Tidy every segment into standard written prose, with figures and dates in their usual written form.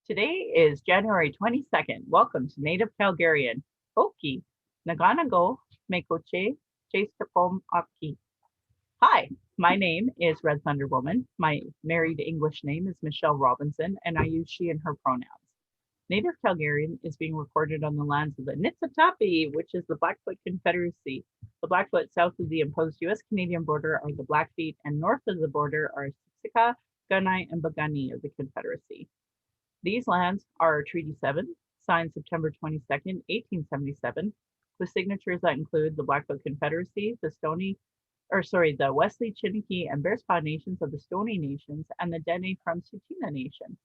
Today is January 22nd. Welcome to Native Calgarian. Oki, Naganago, Mekoche, Chastapom Aki. Hi, my name is Red Thunder Woman. My married English name is Michelle Robinson, and I use she and her pronouns. Native Calgarian is being recorded on the lands of the Niitsitapi, which is the Blackfoot Confederacy. The Blackfoot south of the imposed US-Canadian border are the Blackfeet, and north of the border are Siksika, Gunai, and Bagani of the Confederacy. These lands are Treaty 7, signed September 22nd, 1877, with signatures that include the Blackfoot Confederacy, the Wesley, Chiniki, and Bearspaw nations of the Stoney Nations, and the Dene from Tsuut'ina Nation.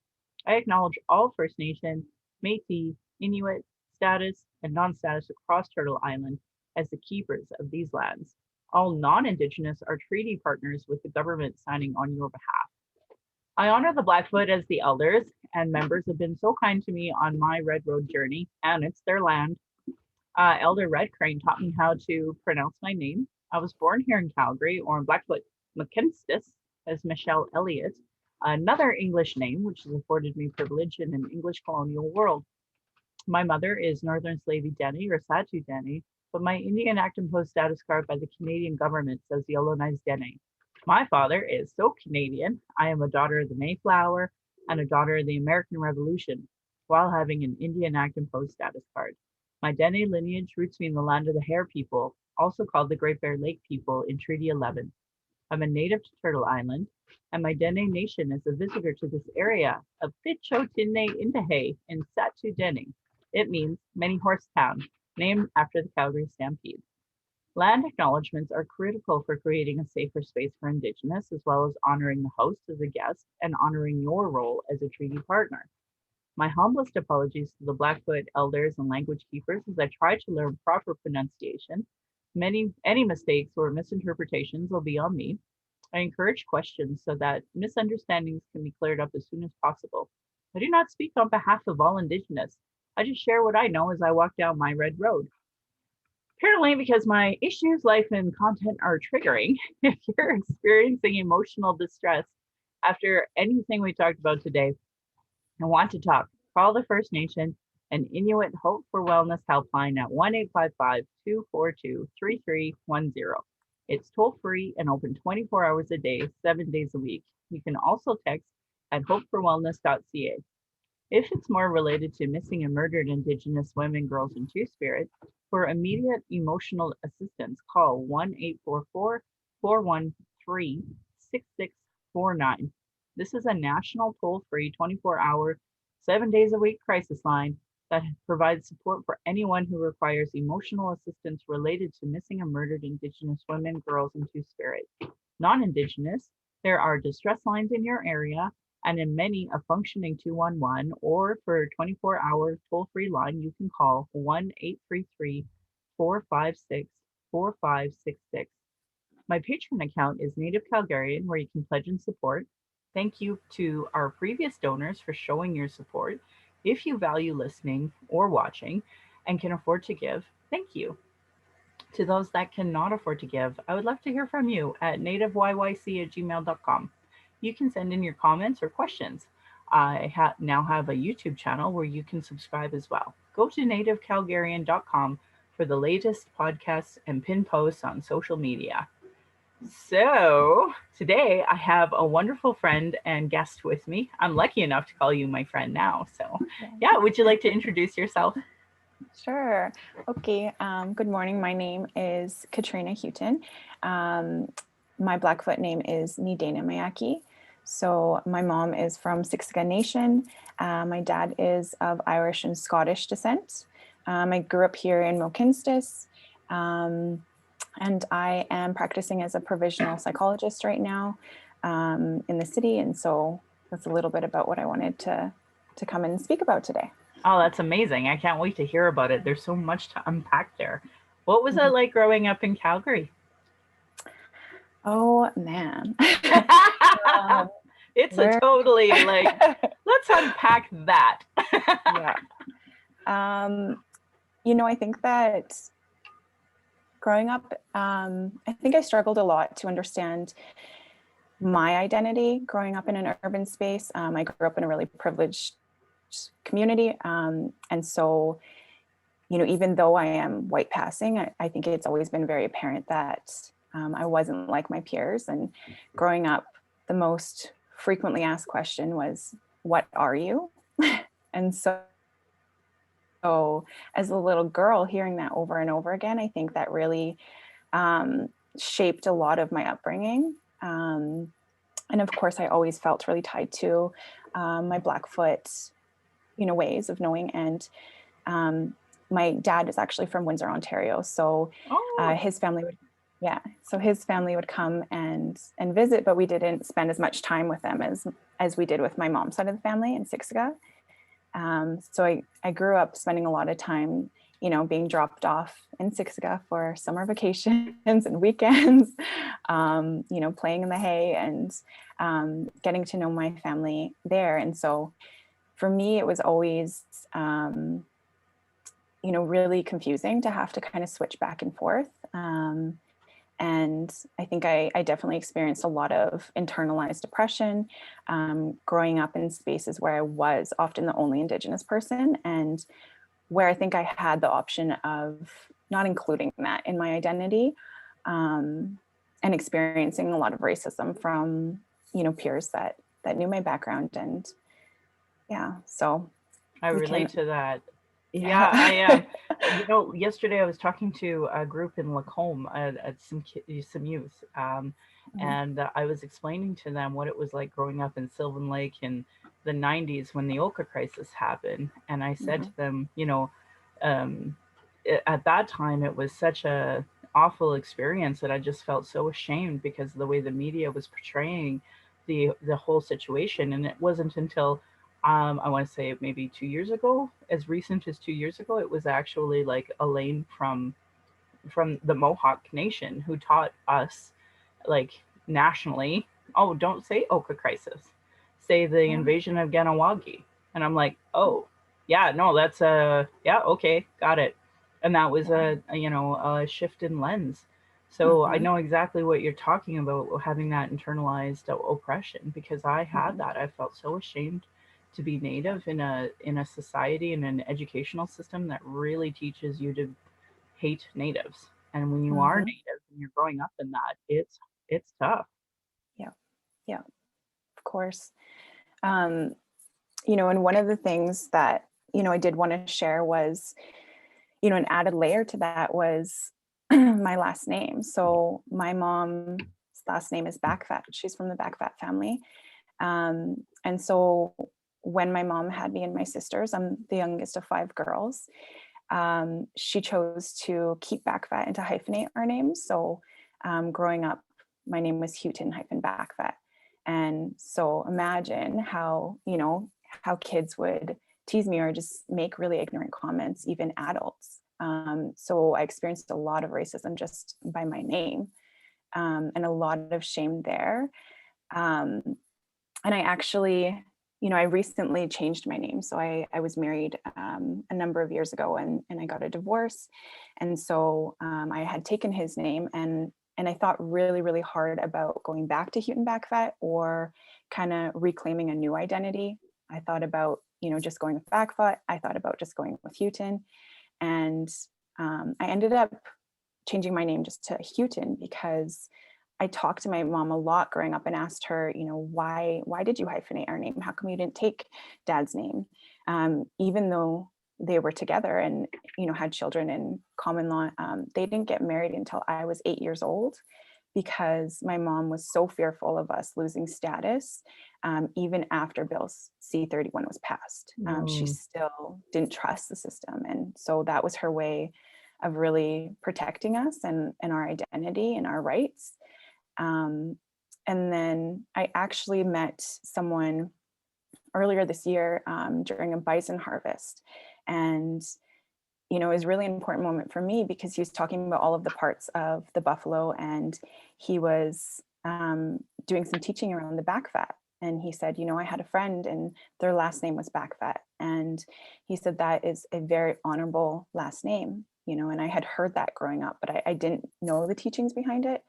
I acknowledge all First Nation, Métis, Inuit, status, and non-status across Turtle Island as the keepers of these lands. All non-Indigenous are treaty partners with the government signing on your behalf. I honor the Blackfoot as the elders and members have been so kind to me on my Red Road journey, and it's their land. Elder Red Crane taught me how to pronounce my name. I was born here in Calgary, or in Blackfoot McKinstis, as Michelle Elliott, another English name which has afforded me privilege in an English colonial world. My mother is Northern Slavey Dene or Satu Dene, but my Indian Act imposed status card by the Canadian government says Yellowknives Dene. My father is so Canadian. I am a daughter of the Mayflower and a daughter of the American Revolution, while having an Indian Act imposed status card. My Dene lineage roots me in the land of the Hare people, also called the Great Bear Lake people in Treaty 11. I'm a native to Turtle Island, and my Dene Nation is a visitor to this area of Pitchotine Indahe in Satu Dene. It means many horse town, named after the Calgary Stampede. Land acknowledgements are critical for creating a safer space for Indigenous, as well as honoring the host as a guest and honoring your role as a treaty partner. My humblest apologies to the Blackfoot elders and language keepers as I try to learn proper pronunciation. Any mistakes or misinterpretations will be on me. I encourage questions so that misunderstandings can be cleared up as soon as possible. I do not speak on behalf of all Indigenous. I just share what I know as I walk down my red road. Apparently, because my issues, life, and content are triggering, if you're experiencing emotional distress after anything we talked about today and want to talk, call the First Nation and Inuit Hope for Wellness helpline at 1-855-242-3310. It's toll free and open 24 hours a day, 7 days a week. You can also text at hopeforwellness.ca. If it's more related to missing and murdered Indigenous women, girls, and Two-Spirit, for immediate emotional assistance, call 1-844-413-6649. This is a national toll-free 24-hour, 7 days a week crisis line that provides support for anyone who requires emotional assistance related to missing and murdered Indigenous women, girls, and Two-Spirit. Non-Indigenous, there are distress lines in your area, and in many a functioning 211, or for a 24-hour toll-free line, you can call 1-833-456-4566. My Patreon account is Native Calgarian, where you can pledge and support. Thank you to our previous donors for showing your support. If you value listening or watching and can afford to give, thank you. To those that cannot afford to give, I would love to hear from you at nativeyyc@gmail.com. You can send in your comments or questions. I now have a YouTube channel where you can subscribe as well. Go to nativecalgarian.com for the latest podcasts and pin posts on social media. So today I have a wonderful friend and guest with me. I'm lucky enough to call you my friend now. So yeah, would you like to introduce yourself? Sure. Okay. Good morning. My name is Katrina Hewton. My Blackfoot name is Nidena Mayaki. So my mom is from Siksika Nation. My dad is of Irish and Scottish descent. I grew up here in Mohkinstsis, and I am practicing as a provisional psychologist right now in the city. And so that's a little bit about what I wanted to come and speak about today. Oh, that's amazing. I can't wait to hear about it. There's so much to unpack there. What was it like growing up in Calgary? Oh, man. It's a totally like, let's unpack that. Yeah. I think that growing up, I think I struggled a lot to understand my identity growing up in an urban space. I grew up in a really privileged community. And so, even though I am white passing, I think it's always been very apparent that I wasn't like my peers. And growing up, the most frequently asked question was, "What are you?" And so as a little girl, hearing that over and over again, I think that really shaped a lot of my upbringing. And of course, I always felt really tied to my Blackfoot, ways of knowing. And my dad is actually from Windsor, Ontario. So Oh, his family would, yeah. So his family would come and visit, but we didn't spend as much time with them as we did with my mom's side of the family in Siksika. So I grew up spending a lot of time, being dropped off in Siksika for summer vacations and weekends, playing in the hay and getting to know my family there. And so for me, it was always, really confusing to have to kind of switch back and forth. And I think I definitely experienced a lot of internalized depression, growing up in spaces where I was often the only Indigenous person, and where I think I had the option of not including that in my identity, and experiencing a lot of racism from, peers that knew my background. And yeah, so I we relate can, to that. Yeah, I yeah. am. Yesterday I was talking to a group in Lacombe at some youth, and I was explaining to them what it was like growing up in Sylvan Lake in the '90s when the Oka crisis happened. And I said Mhm, to them, um, at that time it was such a awful experience that I just felt so ashamed because of the way the media was portraying the whole situation. And it wasn't until I want to say maybe 2 years ago, as recent as 2 years ago, it was actually like Elaine from the Mohawk Nation who taught us, like, nationally, oh, don't say Oka crisis, say the yeah. invasion of Ganawagi. And I'm like, oh, yeah, no, that's yeah, okay, got it. And that was Yeah. a shift in lens. So I Mhm, know exactly what you're talking about, having that internalized oppression, because I had mhm, that. I felt so ashamed to be native in a society and an educational system that really teaches you to hate natives. And when you are mhm. native and you're growing up in that, it's tough. Yeah, yeah, of course. Um, and one of the things that, I did want to share was, an added layer to that was my last name. So my mom's last name is Backfat. She's from the Backfat family. And so when my mom had me and my sisters, I'm the youngest of five girls, she chose to keep Backfat and to hyphenate our names. So growing up, my name was Hewton-Backfat. And so imagine how, how kids would tease me or just make really ignorant comments, even adults. So I experienced a lot of racism just by my name, and a lot of shame there. Um, and I actually, I recently changed my name. So I was married a number of years ago, and I got a divorce. And so I had taken his name, and I thought really, really hard about going back to Hewton-Backfat or kind of reclaiming a new identity. I thought about, just going with Backfat. I thought about just going with Hewton. And I ended up changing my name just to Hewton because I talked to my mom a lot growing up and asked her, why did you hyphenate our name? How come you didn't take dad's name? Even though they were together and, had children in common law, they didn't get married until I was 8 years old because my mom was so fearful of us losing status. Even after Bill C-31 was passed, she Mm, still didn't trust the system. And so that was her way of really protecting us and our identity and our rights. Um, and then I actually met someone earlier this year during a bison harvest. And, it was a really important moment for me because he was talking about all of the parts of the buffalo, and he was doing some teaching around the Backfat. And he said, I had a friend and their last name was Backfat. And he said that is a very honorable last name, and I had heard that growing up, but I didn't know the teachings behind it.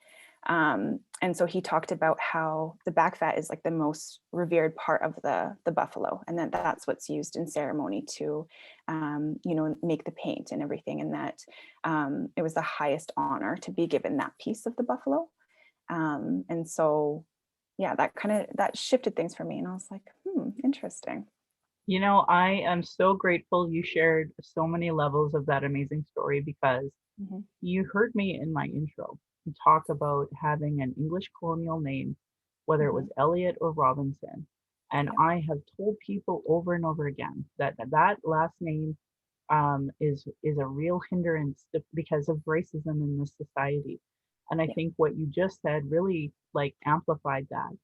And so he talked about how the back fat is like the most revered part of the buffalo, and that's what's used in ceremony to, make the paint and everything, and that it was the highest honor to be given that piece of the buffalo. And so, yeah, that shifted things for me, and I was like, interesting. I am so grateful you shared so many levels of that amazing story because Hmm. you heard me in my intro talk about having an English colonial name, whether it Hmm. was Elliot or Robinson. And Yep. I have told people over and over again that last name is a real hindrance because of racism in this society. And I Yep. think what you just said really like amplified that.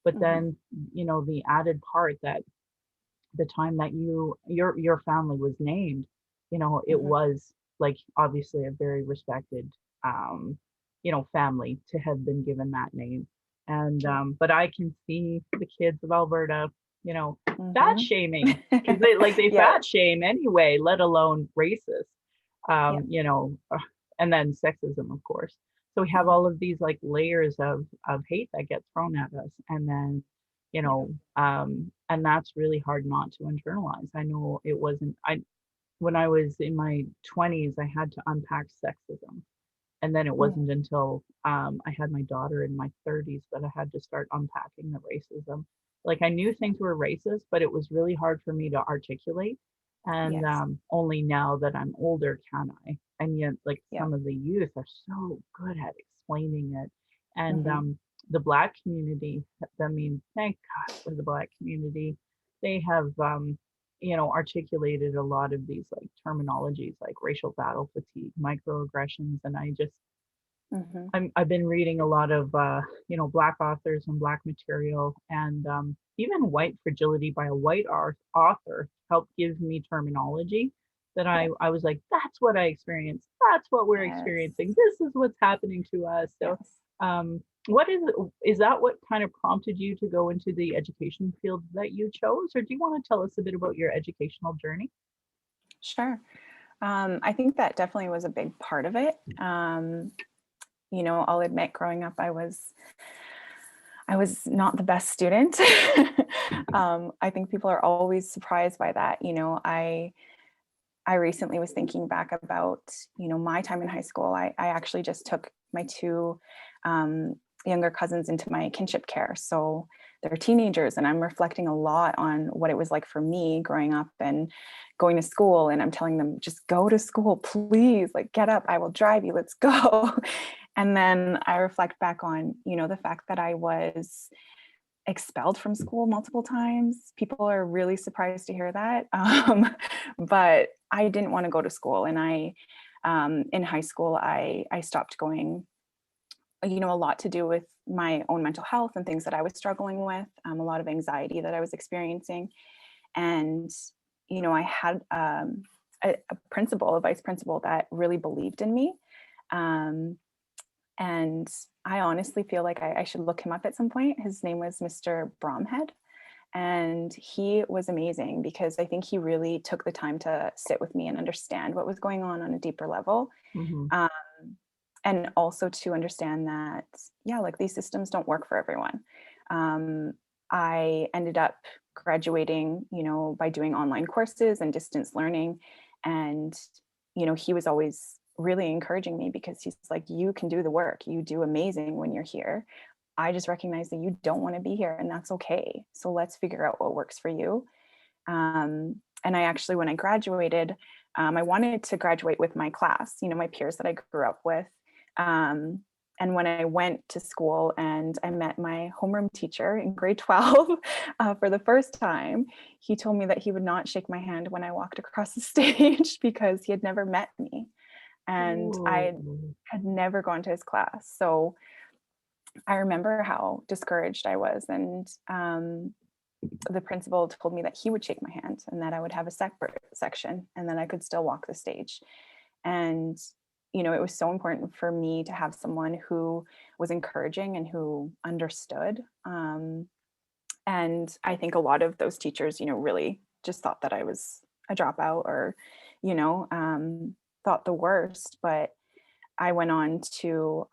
But Hmm. then, the added part that the time that your family was named, it Hmm. was like obviously a very respected family to have been given that name. And Yeah. but I can see the kids of Alberta, fat Hmm. shaming because they Yep. fat shame anyway, let alone racist. Yep. And then sexism, of course. So we have Hmm. all of these like layers of hate that get thrown at us, and then Yeah. and that's really hard not to internalize. I know it wasn't I when I was in my 20s, I had to unpack sexism. And then it Hmm. wasn't until I had my daughter in my 30s that I had to start unpacking the racism. Like I knew things were racist, but it was really hard for me to articulate. And Yes. only now that I'm older can I. And yet, like Yep. some of the youth are so good at explaining it. And Hmm. the Black community, I mean, thank God for the Black community. They have, articulated a lot of these like terminologies like racial battle fatigue, microaggressions, and Hmm. I've been reading a lot of Black authors and Black material, and even White Fragility by a white author helped give me terminology that Yep. I was like, that's what I experienced. That's what we're Yes. experiencing. This is what's happening to us. So, Yes. what is that what kind of prompted you to go into the education field that you chose, or do you want to tell us a bit about your educational journey? Sure. I think that definitely was a big part of it. I'll admit, growing up, I was not the best student. I think people are always surprised by that. I recently was thinking back about, my time in high school. I actually just took my two younger cousins into my kinship care. So they're teenagers, and I'm reflecting a lot on what it was like for me growing up and going to school. And I'm telling them, just go to school, please. Like, get up, I will drive you, let's go. And then I reflect back on, the fact that I was expelled from school multiple times. People are really surprised to hear that. But I didn't want to go to school. And in high school, I stopped going, a lot to do with my own mental health and things that I was struggling with, a lot of anxiety that I was experiencing. And, I had a vice principal that really believed in me. Um, and I honestly feel like I should look him up at some point. His name was Mr. Bromhead. And he was amazing because I think he really took the time to sit with me and understand what was going on a deeper level. Hmm. Um, and also to understand that, yeah, like these systems don't work for everyone. Um, I ended up graduating, by doing online courses and distance learning. And, he was always really encouraging me because he's like, you can do the work. You do amazing when you're here. I just recognize that you don't want to be here, and that's okay. So let's figure out what works for you. And I actually, when I graduated, I wanted to graduate with my class, my peers that I grew up with. Um, and when I went to school and I met my homeroom teacher in grade 12 for the first time, he told me that he would not shake my hand when I walked across the stage because he had never met me. And I Ooh. had never gone to his class. So I remember how discouraged I was. And the principal told me that he would shake my hand and that I would have a separate section and then I could still walk the stage. And, it was so important for me to have someone who was encouraging and who understood. And I think a lot of those teachers, really just thought that I was a dropout or, you know, um, thought the worst. But I went on to,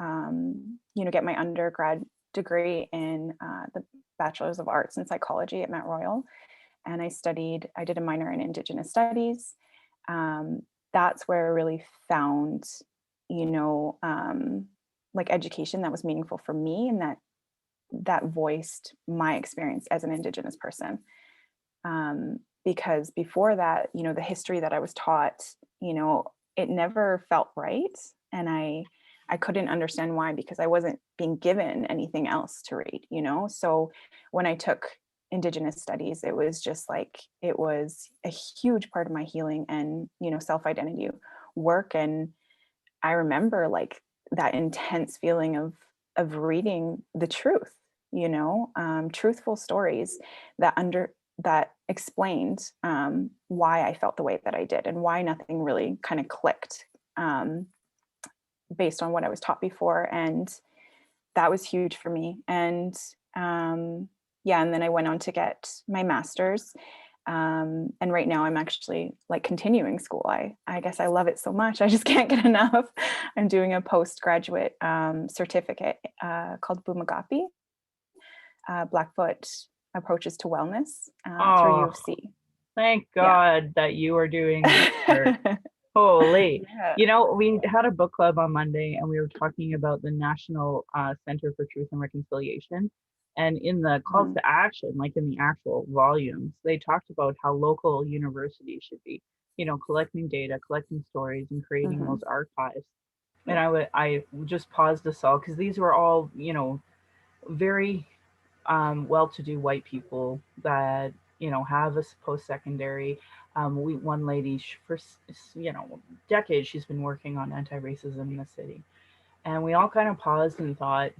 get my undergrad degree in the Bachelor's of Arts in Psychology at Mount Royal. And I did a minor in Indigenous Studies. That's where I really found, you know, like education that was meaningful for me and that voiced my experience as an Indigenous person. Because before that, the history that I was taught, it never felt right. And I couldn't understand why, because I wasn't being given anything else to read, So when I took Indigenous studies, it was just like, it was a huge part of my healing and, self-identity work. And I remember like that intense feeling of reading the truth, truthful stories that explained why I felt the way that I did and why nothing really kind of clicked based on what I was taught before. And that was huge for me. And and then I went on to get my master's. And right now I'm actually like continuing school. I guess I love it so much. I just can't get enough. I'm doing a postgraduate certificate called Bumagapi, Blackfoot Approaches to Wellness through U of C. Thank God that you are doing this work. Holy. Yeah. We had a book club on Monday and we were talking about the National Center for Truth and Reconciliation. And in the calls to action, like in the actual volumes, they talked about how local universities should be, collecting data, collecting stories, and creating those archives. And I just paused us all because these were all, very well-to-do white people that have a post-secondary. One lady for decades she's been working on anti-racism in the city, and we all kind of paused and thought,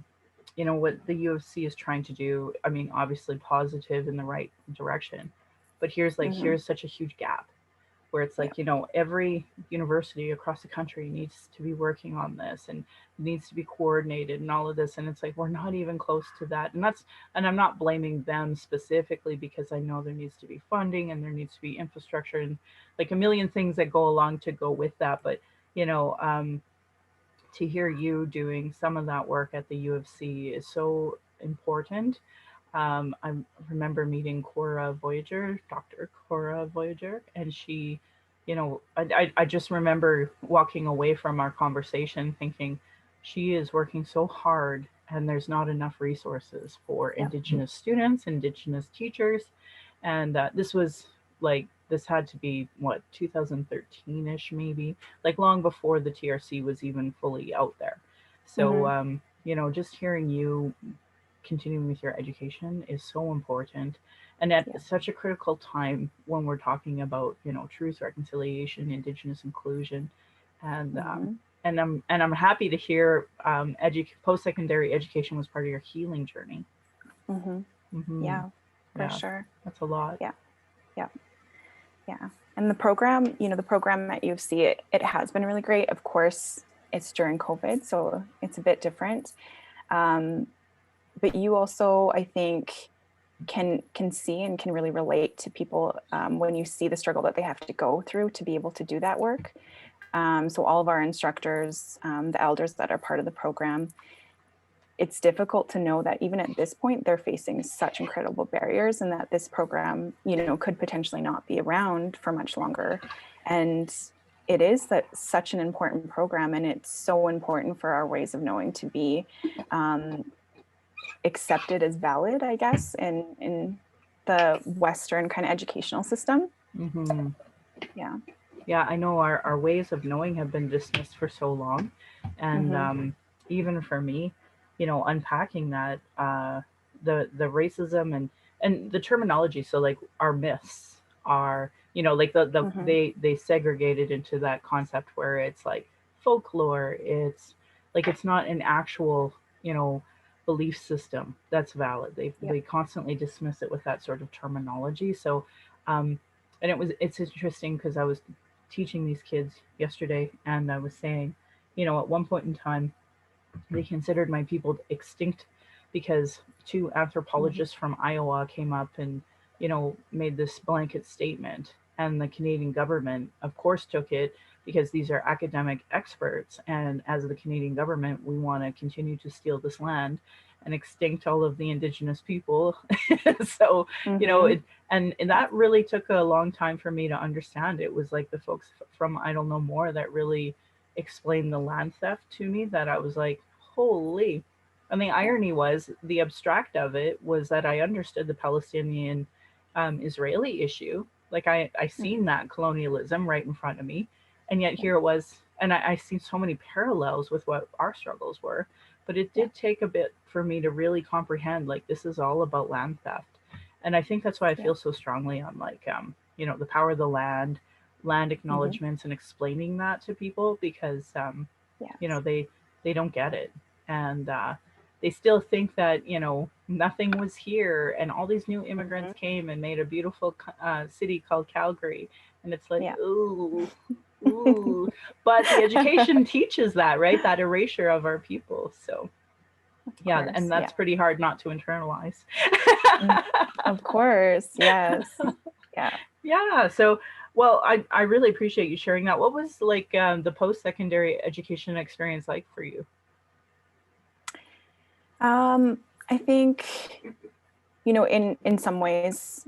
what the U of C is trying to do. I mean, obviously positive in the right direction, but here's such a huge gap where it's like, every university across the country needs to be working on this and needs to be coordinated and all of this. And it's like, we're not even close to that. And I'm not blaming them specifically, because I know there needs to be funding and there needs to be infrastructure and like a million things that go along to go with that. But, to hear you doing some of that work at the U of C is so important. I remember meeting Dr. Cora Voyager, and she, I just remember walking away from our conversation thinking, she is working so hard and there's not enough resources for Indigenous students, Indigenous teachers. And this had to be, 2013-ish, maybe, like long before the TRC was even fully out there. So, just hearing you continuing with your education is so important, and at such a critical time when we're talking about truth, reconciliation, Indigenous inclusion. And I'm happy to hear post-secondary education was part of your healing journey. Yeah, for sure. That's a lot. Yeah And the program at U of C, it has been really great. Of course, it's during COVID, so it's a bit different. But you also, I think, can see and can really relate to people when you see the struggle that they have to go through to be able to do that work. So all of our instructors, the elders that are part of the program, it's difficult to know that even at this point, they're facing such incredible barriers, and that this program, could potentially not be around for much longer. And it is such an important program, and it's so important for our ways of knowing to be accepted as valid, I guess, in the Western kind of educational system. Yeah, I know our ways of knowing have been dismissed for so long. And even for me, unpacking that, the racism and the terminology. So like our myths are, like they segregated into that concept where it's like folklore. It's like, it's not an actual, belief system that's valid. They constantly dismiss it with that sort of terminology. So, and it's interesting because I was teaching these kids yesterday, and I was saying, at one point in time, they considered my people extinct because two anthropologists from Iowa came up and, made this blanket statement and the Canadian government, of course, took it because these are academic experts. And as the Canadian government, we want to continue to steal this land and extinct all of the Indigenous people. So, Mm-hmm. and that really took a long time for me to understand. It was like the folks from I Don't Know More that really explained the land theft to me, that I was like, holy. And the Yeah. irony was, the abstract of it was that I understood the Palestinian Israeli issue. Like I Mm-hmm. seen that colonialism right in front of me, and yet Yeah. here it was, and I seen so many parallels with what our struggles were. But it Yeah. did take a bit for me to really comprehend, like, this is all about land theft. And I think that's why I Yeah. feel so strongly on, like, the power of the land, land Mm-hmm. acknowledgments, and explaining that to people, because you know Yes. they they don't get it. And they still think that, nothing was here, and all these new Mm-hmm. immigrants came and made a beautiful city called Calgary. And it's like, Yeah. ooh, ooh. But the education teaches that, right? That erasure of our people. So Of yeah, course. and Yeah. that's pretty hard not to internalize. Mm. Of course. Yes. Yeah. Yeah. So, well, I really appreciate you sharing that. What was, like, the post secondary education experience like for you? I think, in some ways,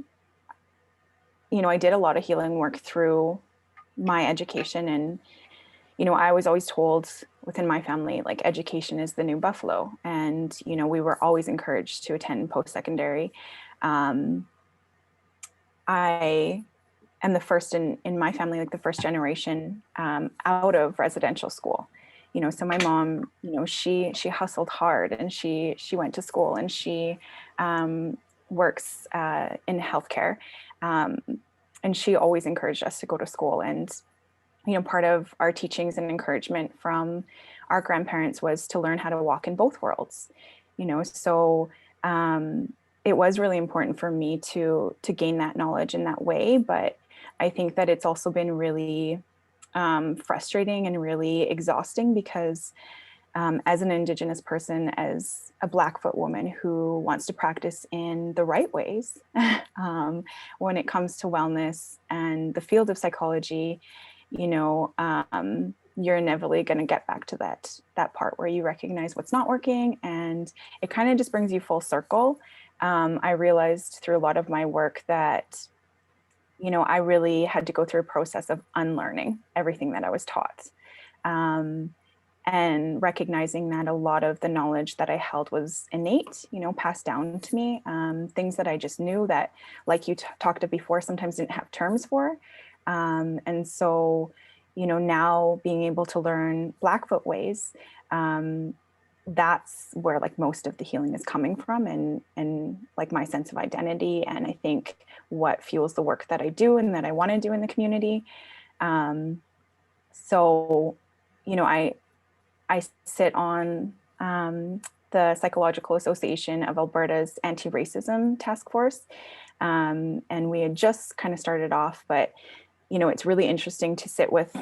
I did a lot of healing work through my education. And, I was always told within my family, like, education is the new buffalo. And, we were always encouraged to attend post secondary. Um, I am the first in my family, like the first generation out of residential school. So my mom, she hustled hard, and she went to school, and she um, works in healthcare, um, and she always encouraged us to go to school. And part of our teachings and encouragement from our grandparents was to learn how to walk in both worlds. So it was really important for me to gain that knowledge in that way. But I think that it's also been really frustrating and really exhausting, because as an Indigenous person, as a Blackfoot woman who wants to practice in the right ways, when it comes to wellness and the field of psychology, you're inevitably going to get back to that part where you recognize what's not working, and it kind of just brings you full circle. I realized through a lot of my work that I really had to go through a process of unlearning everything that I was taught. Um, and recognizing that a lot of the knowledge that I held was innate, passed down to me, things that I just knew that, like you talked about before, sometimes didn't have terms for. And so, now being able to learn Blackfoot ways, that's where, like, most of the healing is coming from, and like my sense of identity, and I think what fuels the work that I do and that I want to do in the community. Um, so, I sit on the Psychological Association of Alberta's Anti-Racism Task Force. And we had just kind of started off, but, it's really interesting to sit with,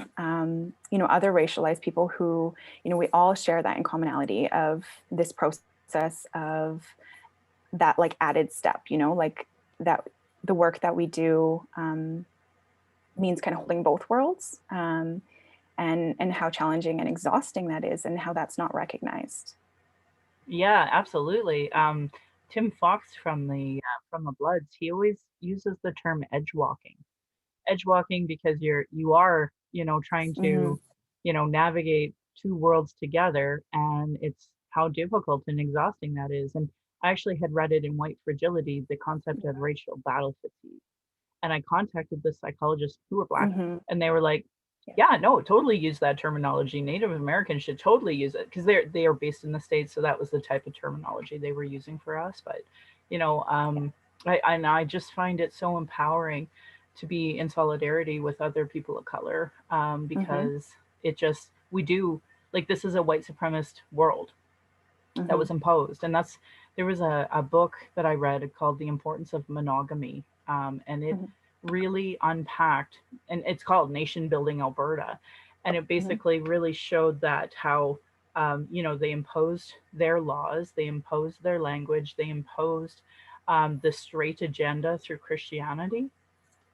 other racialized people who, we all share that in commonality of this process of that, like, added step, like that the work that we do means kind of holding both worlds. And how challenging and exhausting that is, and how that's not recognized. Yeah, absolutely. Tim Fox from the Bloods, he always uses the term edge walking. Edge walking because you are trying Mm-hmm. to navigate two worlds together, and it's how difficult and exhausting that is. And I actually had read it in White Fragility, the concept of racial battle fatigue. And I contacted the psychologists who were Black, Mm-hmm. and they were like, Yeah. "Yeah, no, totally use that terminology. Native Americans should totally use it because they are based in the States, so that was the type of terminology they were using for us." But you know, Yeah. um, I just find it so empowering to be in solidarity with other people of color, Mm-hmm. because it just we do, like, this is a white supremacist world that Mm-hmm. was imposed. And there was a book that I read called The Importance of Monogamy, and it Mm-hmm. really unpacked, and it's called Nation Building Alberta. And it Mm-hmm. basically really showed that how, they imposed their laws, they imposed their language, they imposed the straight agenda through Christianity.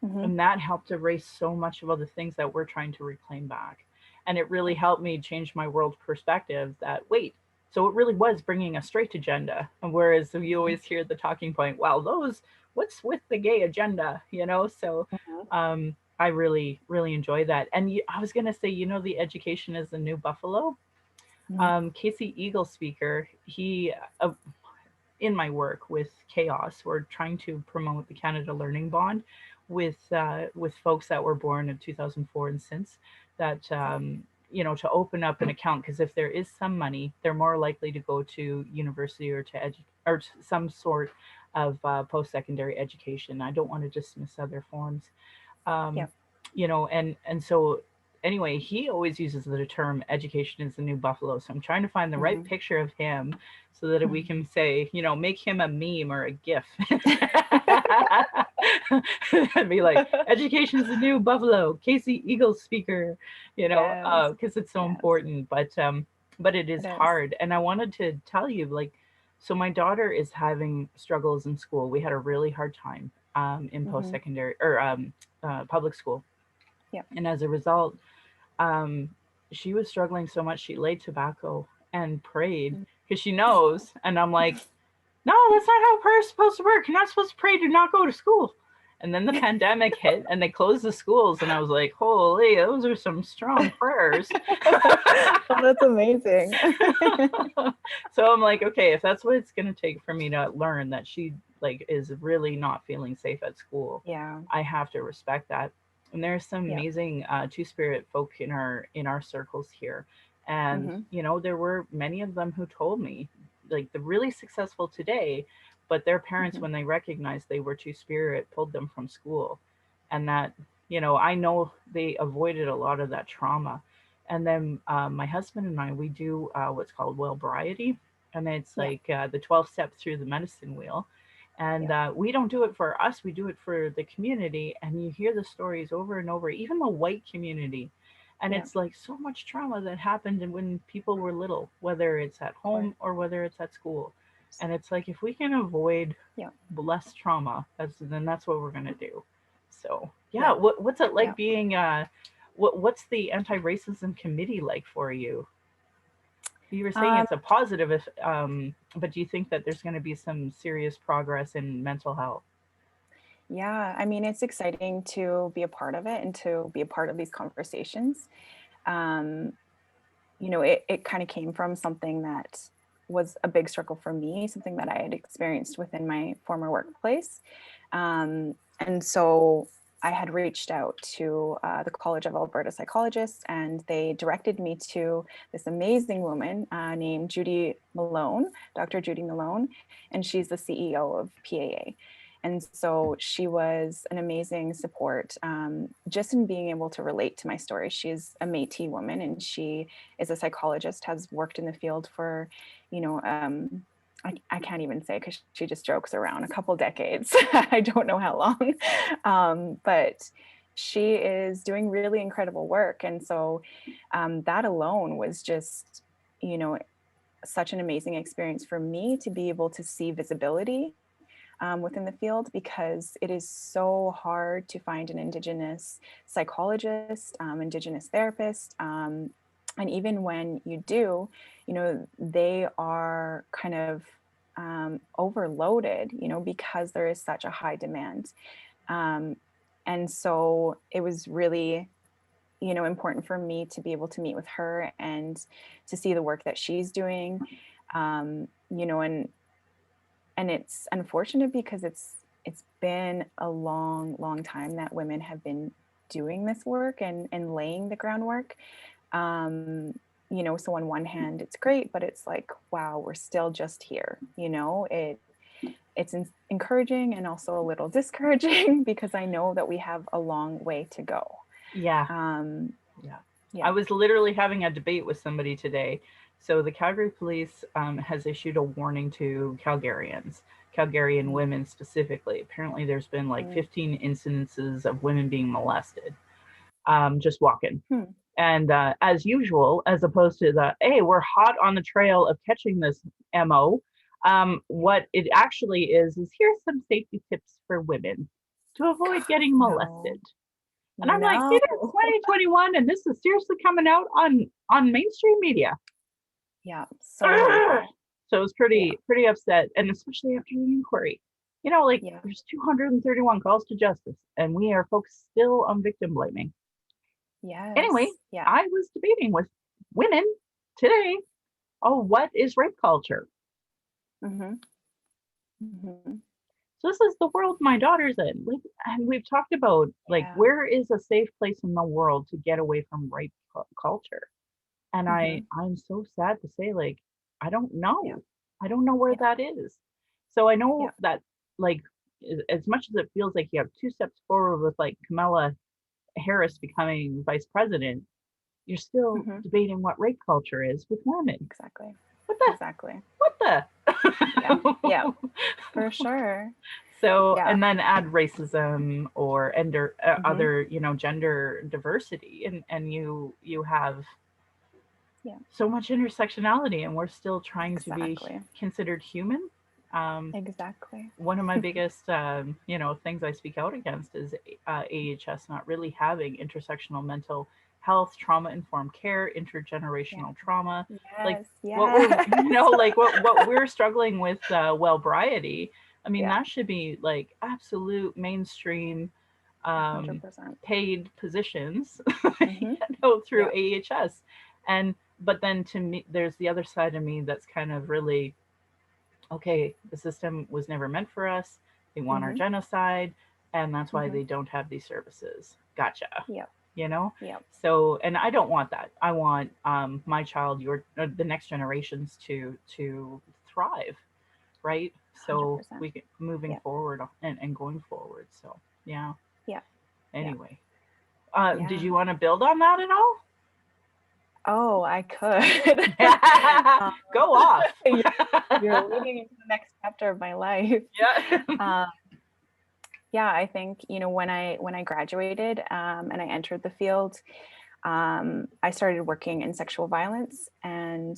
Mhm. And that helped erase so much of all the things that we're trying to reclaim back. And it really helped me change my world perspective that, wait, so it really was bringing a straight agenda. And whereas you Mhm. always hear the talking point, well, those, what's with the gay agenda, you know? So Mhm. I really, really enjoy that. And I was going to say, the education is the new buffalo. Mhm. Casey Eagle speaker, he in my work with Chaos, we're trying to promote the Canada Learning Bond with folks that were born in 2004 and since that to open up an account, because if there is some money, they're more likely to go to university or to some sort of post-secondary education. I don't want to dismiss other forms, Yeah. um, and so anyway, he always uses the term education is the new buffalo. So I'm trying to find the right Mhm. picture of him so that we Mhm. can say, make him a meme or a gif. And be like, education is the new buffalo, Casey Eagles speaker, Yes. because it's so Yes. important. But it is It is. hard. And I wanted to tell you, like, so my daughter is having struggles in school. We had a really hard time in post Mhm. secondary or public school. Yeah. And as a result, um, she was struggling so much she laid tobacco and prayed Mhm. because she Oh. knows. And I'm like, no, that's not how prayer's supposed to work. You're not supposed to pray to not go to school. And then the pandemic hit and they closed the schools. And I was like, holy, those are some strong prayers. Oh, that's amazing. So I'm like, okay, if that's what it's going to take for me to learn that she like is really not feeling safe at school, Yeah. I have to respect that. And there's some Yeah. amazing two-spirit folk in our circles here, and Mhm. there were many of them who told me, like, the really successful today, but their parents, Mhm. when they recognized they were two-spirit, pulled them from school, and that I know they avoided a lot of that trauma. And then my husband and I, we do what's called wellbriety, and it's Yeah. like the 12 steps through the medicine wheel. And Yeah. we don't do it for us, we do it for the community. And you hear the stories over and over, even the white community. And Yeah. it's like so much trauma that happened when people were little, whether it's at Of course. home or whether it's at school. And it's like, if we can avoid Yeah. less trauma, then that's what we're going to do. So, yeah, Yeah. what's it Yeah. like being what's the anti-racism committee like for you? You were saying Um, it's a positive, if but do you think that there's going to be some serious progress in mental health? yeah. I mean, it's exciting to be a part of it and to be a part of these conversations. Um, it kind of came from something that was a big struggle for me, something that I had experienced within my former workplace. And so I had reached out to the College of Alberta psychologists, and they directed me to this amazing woman named Judy Malone, Dr. Judy Malone, and she's the CEO of PAA. And so she was an amazing support just in being able to relate to my story. She's a Métis woman, and she is a psychologist, has worked in the field for, you know, I can't even say because she just jokes around, a couple decades. I don't know how long. But she is doing really incredible work. And so that alone was just, you know, such an amazing experience for me to be able to see visibility within the field, because it is so hard to find an Indigenous psychologist, Indigenous therapist. And even when you do, they are kind of overloaded, because there is such a high demand. Um, and so it was really, important for me to be able to meet with her and to see the work that she's doing. And it's unfortunate because it's been a long, long time that women have been doing this work and laying the groundwork. Um, so on one hand, it's great, but it's like, wow, we're still just here. It's encouraging and also a little discouraging because I know that we have a long way to go. Yeah, Um, yeah. I yeah. was literally having a debate with somebody today. So the Calgary Police has issued a warning to Calgarians, Calgarian Mm, women specifically. Apparently, there's been like mm, 15 incidences of women being molested, just walking. hmm. And as usual, as opposed to the, hey, we're hot on the trail of catching this MO, Yeah. what it actually is here's some safety tips for women. to avoid getting No, molested. And I'm like, it is no. 2021 and this is seriously coming out on mainstream media. Yeah, so harmful. So I was Yeah, pretty upset, and especially after the inquiry. You know, like yeah, there's 231 calls to justice, and we are folks still on victim blaming. Anyway, yes, yeah. I was debating with women today. Oh, what is rape culture? Mm-hmm. Mm-hmm. So this is the world my daughter's in. And we've talked about like Yeah. where is a safe place in the world to get away from rape culture. And Mm-hmm. I'm so sad to say, like, I don't Yeah, know. I don't know where yeah, that is. So I know yeah. that, like, as much as it feels like you have two steps forward with like Kamala Harris becoming vice president, you're still Mm-hmm. debating what rape culture is with women. Exactly. What the? Exactly. What Yeah, yeah, the? for sure. So, Yeah. and then add racism or Mm-hmm. other, gender diversity, and you have Yeah, so much intersectionality, and we're still trying to be exactly. considered human. Um, Exactly. one of my biggest, things I speak out against is AHS not really having intersectional mental health, trauma-informed care, Yeah. intergenerational trauma, like Yes, what we're, yes. like what we're struggling with, well-briety. I mean, Yeah, that should be like absolute mainstream, um, 100%. paid positions, Mm-hmm. through Yeah. AHS. And but then to me, there's the other side of me that's kind of really okay. The system was never meant for us. They want our Mm-hmm. genocide, and that's why Mm-hmm. they don't have these services. Gotcha. Yeah. You know. Yeah. So, and I don't want that. I want my child, the next generations to thrive, right? So 100%. we get moving Yeah. forward and going forward. So yeah. Yeah. Yeah. Anyway, did Yeah. you want to build on that at all? Oh, I could. Um, Go off. you're, you're leading into the next chapter of my life. Yeah. Um, yeah, I think, when I graduated, and I entered the field, I started working in sexual violence, and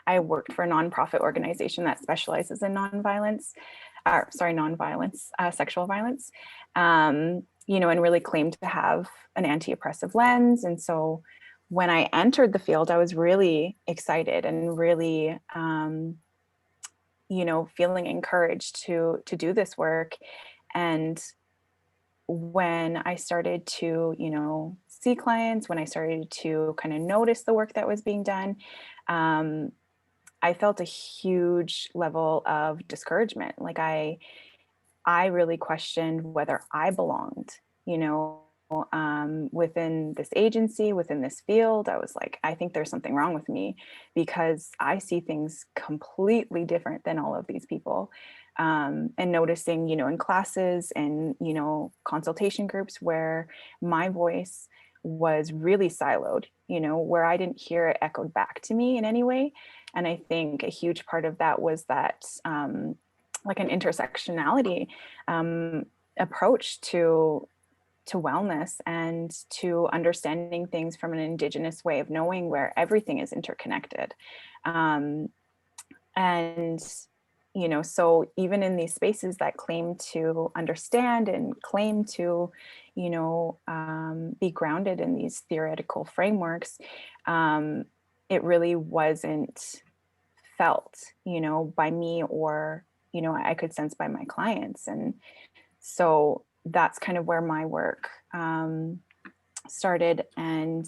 I worked for a nonprofit organization that specializes in nonviolence, sexual violence, and really claimed to have an anti-oppressive lens. And so when I entered the field, I was really excited and really, feeling encouraged to do this work. And when I started to, see clients, when I started to kind of notice the work that was being done, um, I felt a huge level of discouragement. Like I really questioned whether I belonged, you know, within this agency, within this field. I was like, I think there's something wrong with me because I see things completely different than all of these people. And noticing, in classes and, consultation groups where my voice was really siloed, where I didn't hear it echoed back to me in any way. And I think a huge part of that was that, like an intersectionality approach to wellness and to understanding things from an Indigenous way of knowing, where everything is interconnected. Um, and so even in these spaces that claim to understand and claim to be grounded in these theoretical frameworks, um, it really wasn't felt by me, or I could sense by my clients. And so that's kind of where my work started. And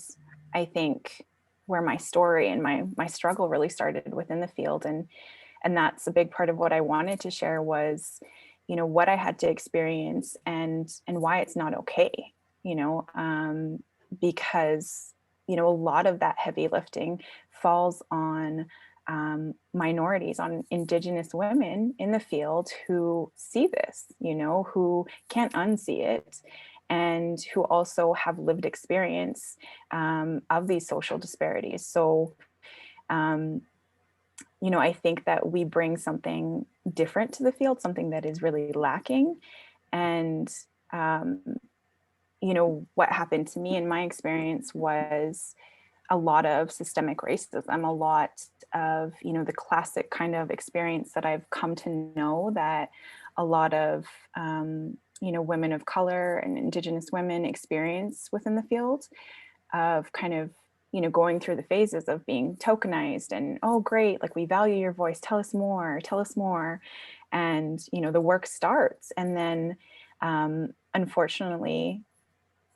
I think where my story and my struggle really started within the field. And that's a big part of what I wanted to share was, what I had to experience, and why it's not okay, because, a lot of that heavy lifting falls on minorities, on Indigenous women in the field who see this, who can't unsee it, and who also have lived experience of these social disparities. So, um, I think that we bring something different to the field, something that is really lacking. And, um, what happened to me in my experience was a lot of systemic racism, a lot of, the classic kind of experience that I've come to know that a lot of women of color and Indigenous women experience within the field of kind of, going through the phases of being tokenized and, oh, great, like we value your voice, tell us more, tell us more. And, the work starts. And then, unfortunately,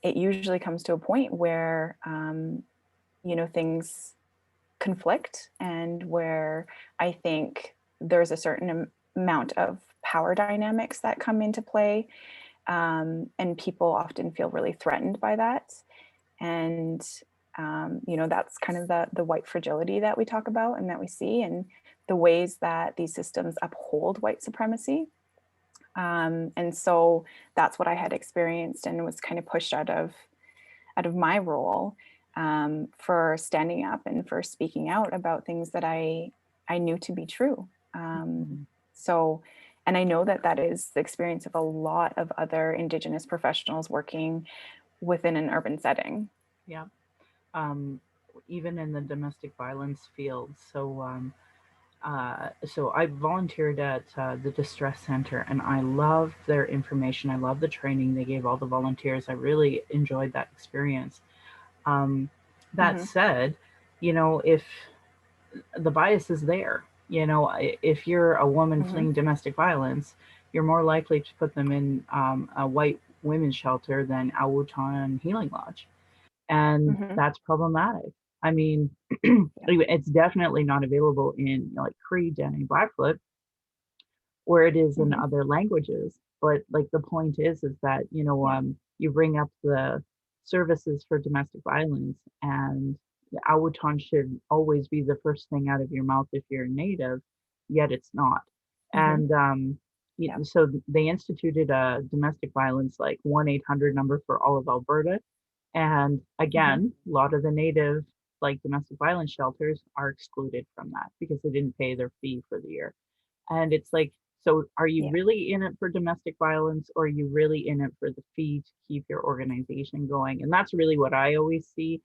it usually comes to a point where, things conflict, and where I think there's a certain amount of power dynamics that come into play. And people often feel really threatened by that. And, that's kind of the white fragility that we talk about and that we see, and the ways that these systems uphold white supremacy. And so that's what I had experienced and was kind of pushed out of my role, for standing up and for speaking out about things that I knew to be true. So, and I know that that is the experience of a lot of other Indigenous professionals working within an urban setting. Yeah. Even in the domestic violence field. So I volunteered at the distress center, and I loved their information. I loved the training they gave all the volunteers. I really enjoyed that experience. That Mm-hmm. said, if the bias is there, if you're a woman Mm-hmm. fleeing domestic violence, you're more likely to put them in a white women's shelter than Awutan Healing Lodge. And Mm-hmm. that's problematic. I mean, Yeah. it's definitely not available in like Cree, Dene, Blackfoot, where it is in Mm-hmm. other languages. But like the point is that Yeah. you bring up the services for domestic violence, and the Awutan should always be the first thing out of your mouth if you're a native, yet it's not. Mm-hmm. And Yeah. so they instituted a domestic violence like 1-800 number for all of Alberta, and Mm-hmm. again, a lot of the native like domestic violence shelters are excluded from that because they didn't pay their fee for the year. And it's like, so are you Yeah. really in it for domestic violence, or are you really in it for the fee to keep your organization going? And that's really what I always see.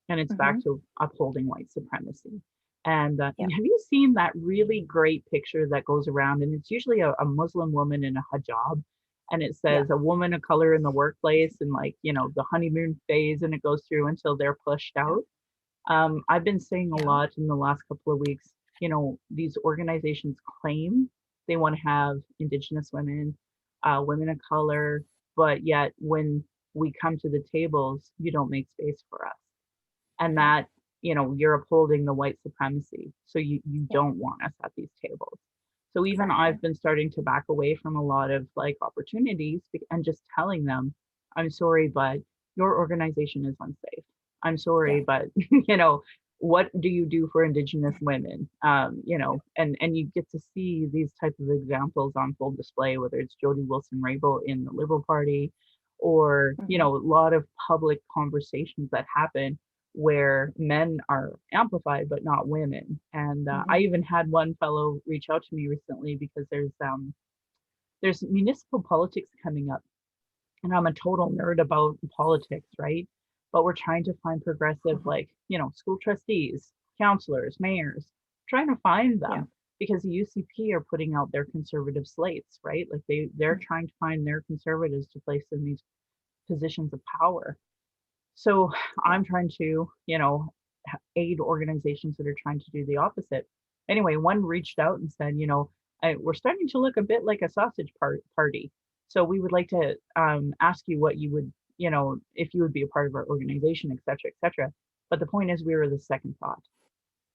And it's Mm-hmm. back to upholding white supremacy. And Yeah. have you seen that really great picture that goes around? And it's usually a Muslim woman in a hijab. And it Yeah. says a woman of color in the workplace, and like, the honeymoon phase, and it goes through until they're pushed Yeah. out. I've been saying a Yeah. lot in the last couple of weeks, these organizations claim they want to have Indigenous women, women of color, but yet when we come to the tables, you don't make space for us. And Yeah. that, you're upholding the white supremacy. So you Yeah. don't want us at these tables. So even Exactly. I've been starting to back away from a lot of like opportunities and just telling them, I'm sorry, but your organization is unsafe. I'm Yeah. sorry, but what do you do for Indigenous women? Yeah. And you get to see these type of examples on full display, whether it's Jody Wilson-Raybould in the Liberal Party, or Mm-hmm. a lot of public conversations that happen where men are amplified but not women. And Mm-hmm. I even had one fellow reach out to me recently because there's municipal politics coming up, and I'm a total nerd about politics, right? But we're trying to find progressive, Mm-hmm. like, school trustees, counselors, mayors, trying to find Yeah. them because the UCP are putting out their conservative slates, right? Like they're Mm-hmm. trying to find their conservatives to place in these positions of power. So Yeah. I'm trying to, aid organizations that are trying to do the opposite. Anyway, one reached out and said, we're starting to look a bit like a sausage party. So we would like to ask you what you would, if you would be a part of our organization, et cetera, et cetera. But the point is, we were the second thought,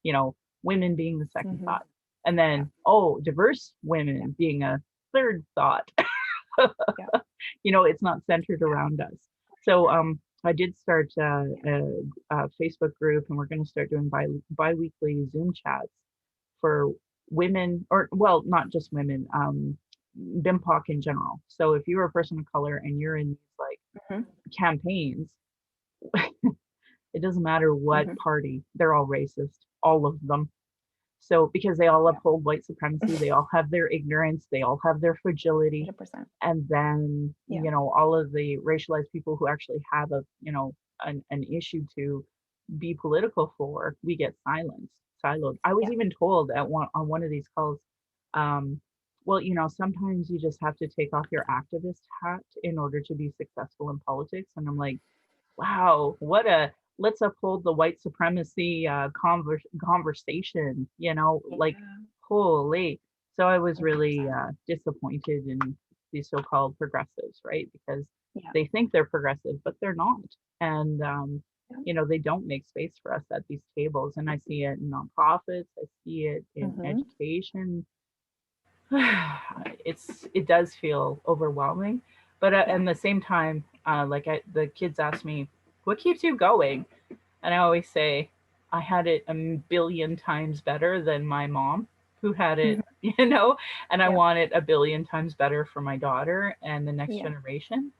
you know, women being the second Mm-hmm. thought. And Yeah. then, oh, diverse Yeah. women being a third thought. Yeah. It's not centered Yeah. around us. So I did start a Facebook group, and we're going to start doing bi-weekly Zoom chats for women, or well, not just women, BIMPOC in general. So if you're a person of color and you're in these like Mm-hmm. campaigns, it doesn't matter what Mm-hmm. party, they're all racist, all of them. So because they all Yeah. uphold white supremacy, they all have their ignorance, they all have their fragility, 100%. and then Yeah. all of the racialized people who actually have an issue to be political for, we get silenced, siloed. I was Yeah. even told on one of these calls, um well, sometimes you just have to take off your activist hat in order to be successful in politics. And I'm like, wow, let's uphold the white supremacy conversation, like, Yeah. holy. So I was really 100%. disappointed in these so-called progressives, right? Because Yeah. they think they're progressive, but they're not. And, Yeah. they don't make space for us at these tables. And I see it in nonprofits, I see it in Mm-hmm. education. It does feel overwhelming, but Yeah. at the same time, the kids ask me, what keeps you going? And I always say, I had it a billion times better than my mom, who had Mm-hmm. it, and I Yeah. want it a billion times better for my daughter and the next Yeah. generation.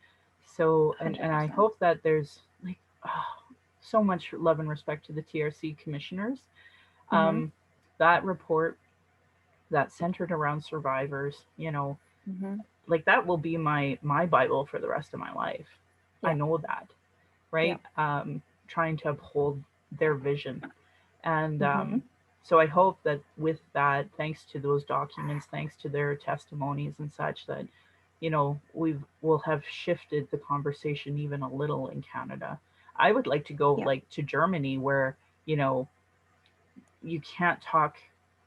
So, and I 100%. hope that there's like, so much love and respect to the TRC commissioners. Mm-hmm. Um, that report that centered around survivors, Mm-hmm. like that will be my Bible for the rest of my life. I Yeah. know that, Yeah. right? Trying to uphold their vision. And Mm-hmm. so I hope that with that, thanks to those documents, thanks to their testimonies and such, that we'll have shifted the conversation even a little in Canada. I would like to go Yeah. like to Germany, where you know you can't talk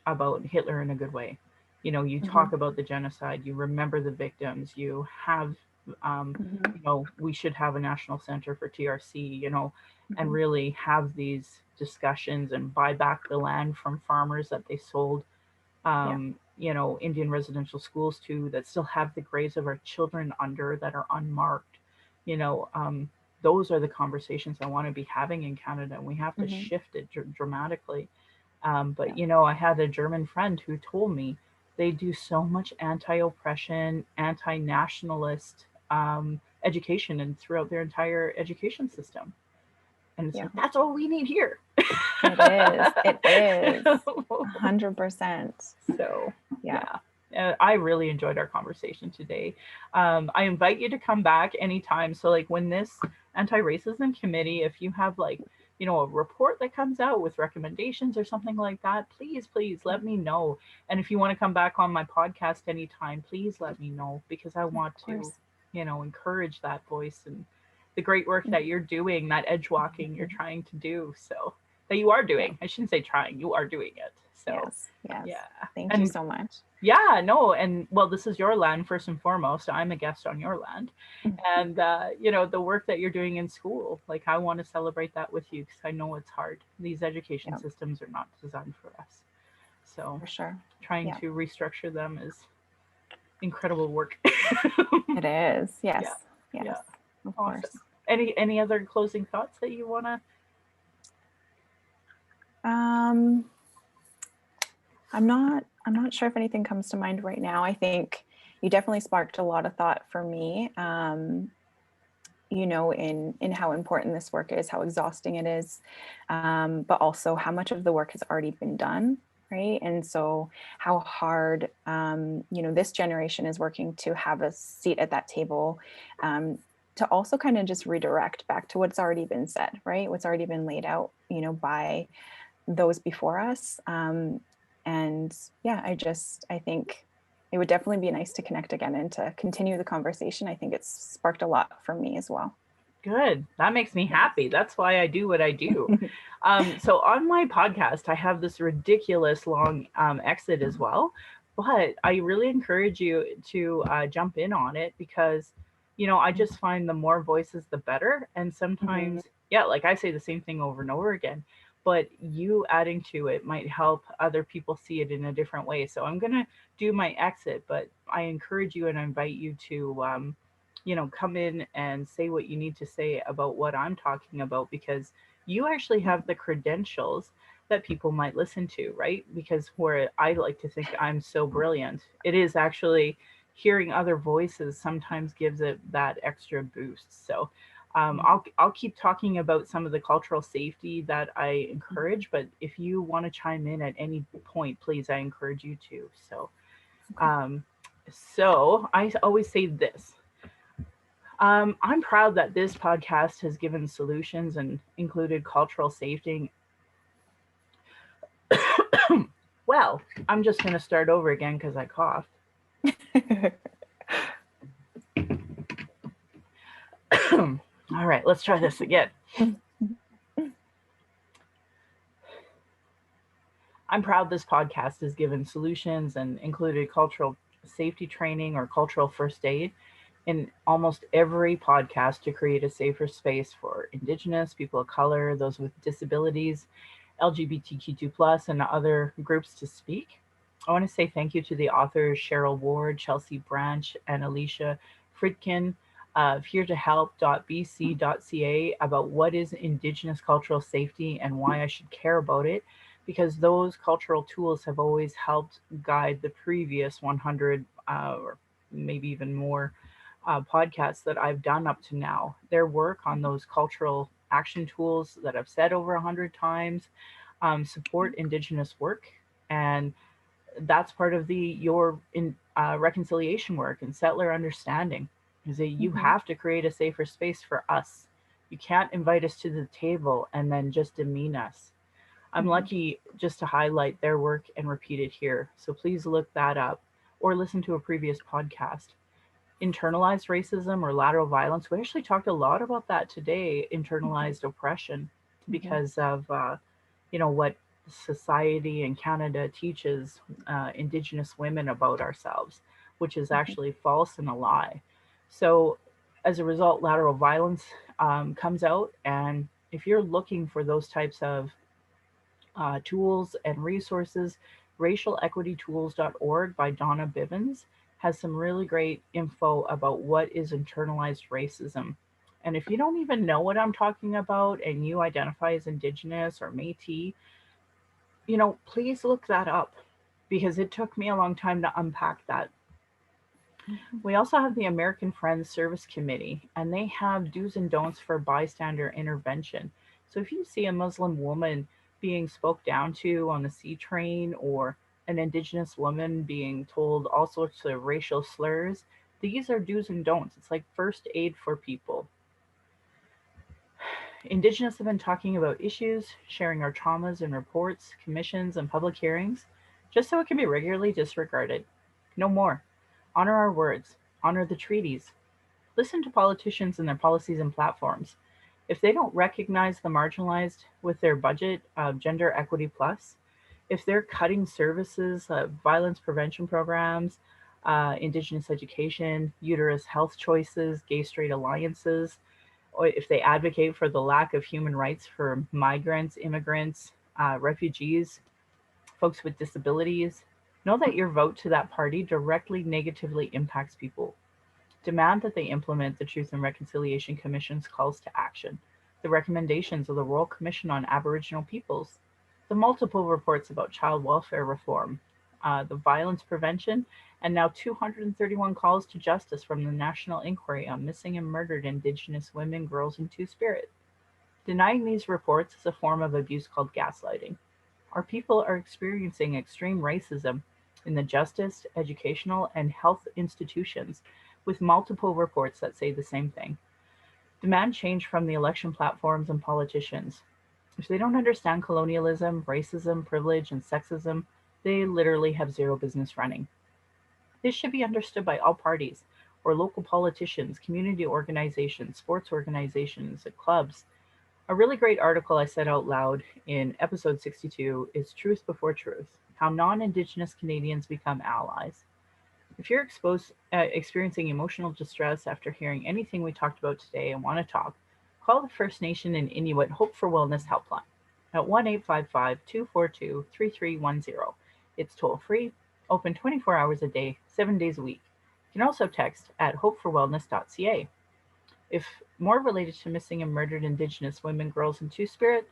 about Hitler in a good way. You Mm-hmm. talk about the genocide, you remember the victims, you have, Mm-hmm. we should have a national center for TRC, and Mm-hmm. really have these discussions and buy back the land from farmers that they sold, Yeah. Indian residential schools to, that still have the graves of our children under, that are unmarked. You know, um, those are the conversations I want to be having in Canada, and we have to Mm-hmm. shift it dramatically. Yeah. But I had a German friend who told me they do so much anti-oppression, anti-nationalist education, and throughout their entire education system. And it's Yeah. like, that's all we need here. It is. It is. 100%. So, Yeah. yeah. I really enjoyed our conversation today. I invite you to come back anytime. So, like, when this anti-racism committee, if you have like, a report that comes out with recommendations or something like that, please Yeah. let me know. And if you want to come back on my podcast anytime, please let me know, because I Of want to, course. encourage that voice and the great work that you're doing, that edge walking you're Mm-hmm. trying to do. So, that you are Yeah. doing. I shouldn't say trying, you are doing it. So, Yes. Yes. yeah. Thank you And so much. yeah, no, and well, this is your land first and foremost. I'm a guest on your land. Mhm. And, the work that you're doing in school, like, I want to celebrate that with you, because I know it's hard. These education Yeah, systems are not designed for us. So, for sure. trying Yeah, to restructure them is incredible work. it is. Yeah, Yes. yeah, Yes. Of awesome. course. Any other closing thoughts that you want to? Um, I'm not sure if anything comes to mind right now. I think you definitely sparked a lot of thought for me. In how important this work is, how exhausting it is, but also how much of the work has already been done, right? And so how hard, this generation is working to have a seat at that table, to also kind of just redirect back to what's already been said, right? What's already been laid out, by those before us. And yeah, I think it would definitely be nice to connect again and to continue the conversation. I think it's sparked a lot for me as well. Good. That makes me Yes. happy. That's why I do what I do. So on my podcast, I have this ridiculous long exit as well, but I really encourage you to jump in on it, because, I just find the more voices, the better. And Mhm. sometimes, yeah, like I say the same thing over and over again, but you adding to it might help other people see it in a different way. So I'm going to do my exit, but I encourage you and I invite you to, come in and say what you need to say about what I'm talking about, because you actually have the credentials that people might listen to, right? Because where I like to think I'm so brilliant, it is actually hearing other voices sometimes gives it that extra boost. So, I'll keep talking about some of the cultural safety that I encourage, but if you want to chime in at any point, please, I encourage you to. So, Okay. um, so I always say this. I'm proud that this podcast has given solutions and included cultural safety. Well, I'm just going to start over again because I coughed. All right, let's try this again. I'm proud this podcast has given solutions and included cultural safety training or cultural first aid in almost every podcast to create a safer space for Indigenous, people of color, those with disabilities, LGBTQ2+, and other groups to speak. I want to say thank you to the authors Cheryl Ward, Chelsea Branch, and Alicia Fridkin of heretohelp.bc.ca about what is Indigenous cultural safety and why I should care about it, because those cultural tools have always helped guide the previous 100 or maybe even more podcasts that I've done up to now. Their work on those cultural action tools that I've said over 100 times support Indigenous work, and that's part of the your in reconciliation work and settler understanding. Is that you Mhm, have to create a safer space for us. You can't invite us to the table and then just demean us. I'm mhm, lucky just to highlight their work and repeat it here. So please look that up or listen to a previous podcast. Internalized racism or lateral violence. We actually talked a lot about that today, mhm, internalized oppression, mhm, because of what society in Canada teaches Indigenous women about ourselves, which is mhm, actually false and a lie. So as a result, lateral violence comes out, and if you're looking for those types of tools and resources, racialequitytools.org by Donna Bivens has some really great info about what is internalized racism. And if you don't even know what I'm talking about and you identify as Indigenous or Métis, please look that up because it took me a long time to unpack that. mhm, We also have the American Friends Service Committee, and they have do's and don'ts for bystander intervention. So if you see a Muslim woman being spoke down to on the C train or an Indigenous woman being told all sorts of racial slurs, these are do's and don'ts. It's like first aid for people. Indigenous have been talking about issues, sharing our traumas in reports, commissions, and public hearings, just so it can be regularly disregarded. No more. Honor our words, honor the treaties, listen to politicians and their policies and platforms. If they don't recognize the marginalized with their budget of Gender Equity Plus, if they're cutting services, violence prevention programs, Indigenous education, uterus health choices, gay straight alliances, or if they advocate for the lack of human rights for migrants, immigrants, refugees, folks with disabilities, know that your vote to that party directly negatively impacts people. Demand that they implement the Truth and Reconciliation Commission's calls to action, the recommendations of the Royal Commission on Aboriginal Peoples, the multiple reports about child welfare reform, the violence prevention, and now 231 calls to justice from the National Inquiry on Missing and Murdered Indigenous Women, Girls, and Two-Spirit. Denying these reports is a form of abuse called gaslighting. Our people are experiencing extreme racism in the justice, educational, and health institutions, with multiple reports that say the same thing. Demand change from the election platforms and politicians. If they don't understand colonialism, racism, privilege, and sexism, they literally have zero business running. This should be understood by all parties, or local politicians, community organizations, sports organizations, and clubs. A really great article I said out loud in episode 62 is Truth Before Truth: How Non-Indigenous Canadians Become Allies. If you're experiencing emotional distress after hearing anything we talked about today and want to talk, call the First Nation and Inuit Hope for Wellness helpline at 1-855-242-3310. It's toll free, open 24 hours a day, 7 days a week. You can also text at hopeforwellness.ca. If more related to missing and murdered Indigenous women, girls, and Two-Spirit,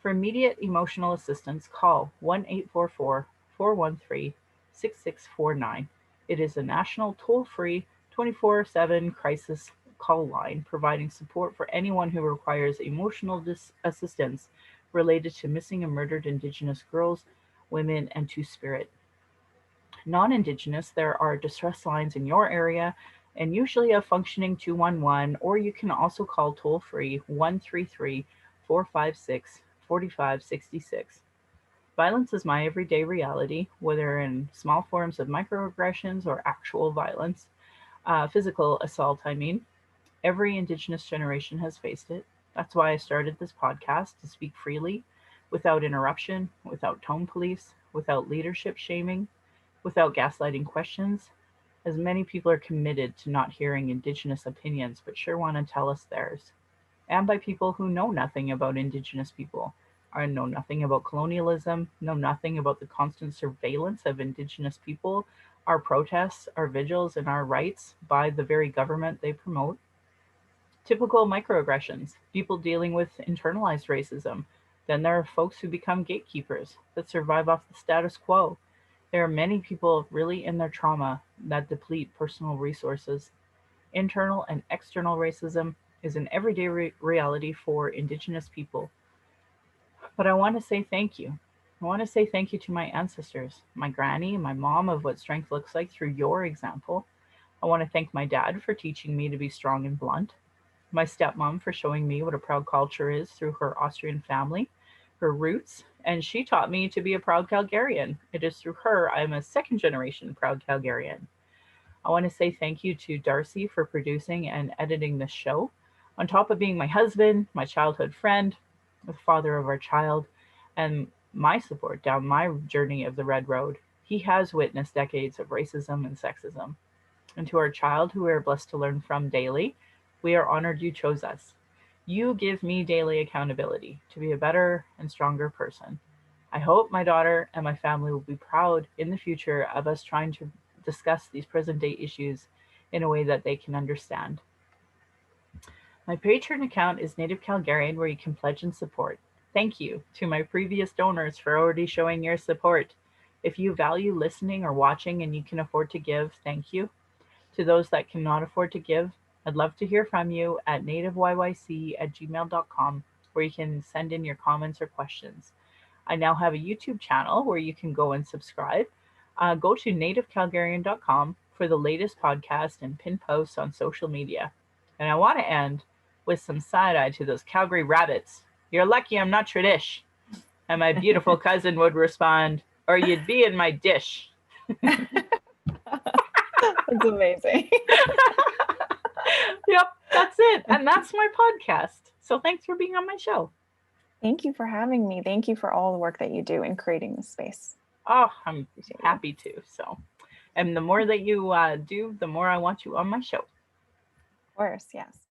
for immediate emotional assistance, call 1-844-413-6649. It is a national toll-free 24/7 crisis call line providing support for anyone who requires emotional assistance related to missing and murdered Indigenous girls, women, and Two-Spirit. Non-Indigenous, there are distress lines in your area and usually a functioning 211, or you can also call toll-free 133-456-4566. Violence is my everyday reality, whether in small forms of microaggressions or actual violence, physical assault, I mean. Every Indigenous generation has faced it. That's why I started this podcast to speak freely, without interruption, without tone police, without leadership shaming, without gaslighting questions, as many people are committed to not hearing Indigenous opinions but sure want to tell us theirs, and by people who know nothing about Indigenous people, or know nothing about colonialism, know nothing about the constant surveillance of Indigenous people, our protests, our vigils, and our rights by the very government they promote. Typical microaggressions, people dealing with internalized racism. Then there are folks who become gatekeepers that survive off the status quo. There are many people really in their trauma that deplete personal resources. Internal and external racism is an everyday reality for Indigenous people. But I want to say thank you. I want to say thank you to my ancestors, my granny, my mom, of what strength looks like through your example. I want to thank my dad for teaching me to be strong and blunt, my stepmom for showing me what a proud culture is through her Austrian family, her roots, and she taught me to be a proud Calgarian. It is through her I am a second generation proud Calgarian. I want to say thank you to Darcy for producing and editing this show. On top of being my husband, my childhood friend, the father of our child, and my support down my journey of the Red Road, he has witnessed decades of racism and sexism. And to our child, who we are blessed to learn from daily, we are honored you chose us. You give me daily accountability to be a better and stronger person. I hope my daughter and my family will be proud in the future of us trying to discuss these present day issues in a way that they can understand. My Patreon account is Native Calgarian, where you can pledge and support. Thank you to my previous donors for already showing your support. If you value listening or watching and you can afford to give, thank you. To those that cannot afford to give, I'd love to hear from you at nativeyyc@gmail.com, where you can send in your comments or questions. I now have a YouTube channel where you can go and subscribe. Go to nativecalgarian.com for the latest podcast and pin posts on social media. And I want to end with some side eye to those Calgary rabbits. You're lucky I'm not Tradish. And my beautiful cousin would respond, or you'd be in my dish. That's amazing. Yep, that's it. And that's my podcast. So thanks for being on my show. Thank you for having me. Thank you for all the work that you do in creating this space. Oh, I'm happy to. So, and the more that you do, the more I want you on my show. Of course, yes.